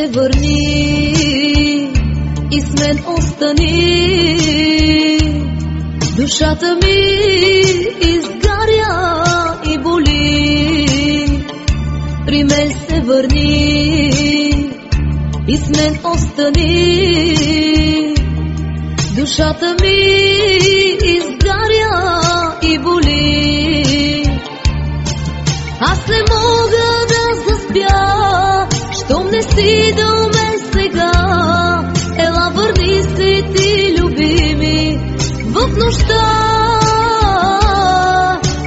се върни и с мен остани. Душата ми изгаря и боли. При мен се върни и с мен остани. Душата ми изгаря и боли. Аз не мога да заспя, щом не си до мен сега. Ела, върни се ти, любими, в нощта.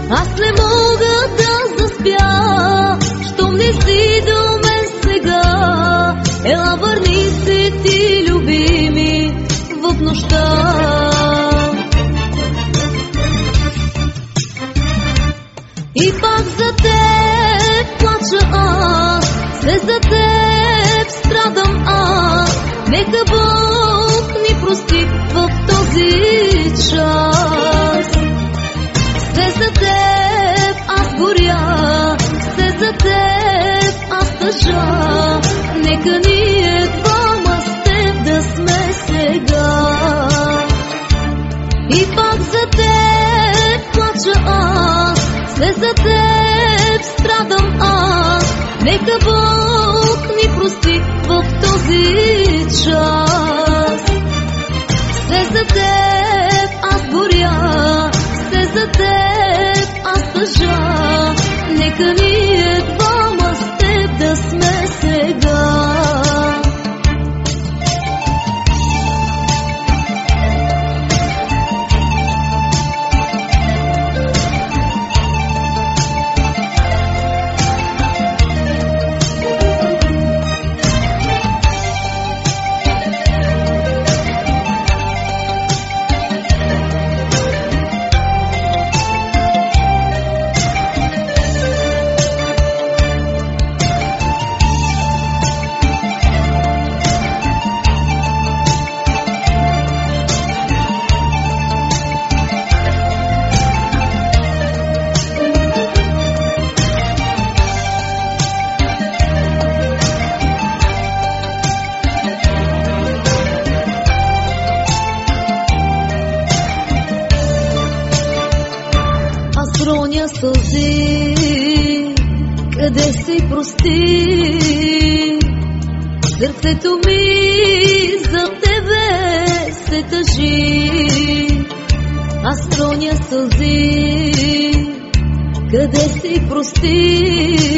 Аз не мога да заспя, щом не си до мен сега. Ела, върни се ти, любими, в нощта. И пак за теб плача аз, все за теб страдам аз. Нека Бог ни прости в този час. Все за теб аз горя, все за теб аз тъжа. Нека ние двама с теб да сме сега. И пак за теб плача аз, все за теб страдам аз. Нека Бог ни прости в този час. Все за теб аз горя, все за теб аз тъжа. Нека ние двама с теб да сме сега. Роня сълзи, къде си, прости. Сърцето ми за тебе се тъжи. Аз роня сълзи, къде си, прости.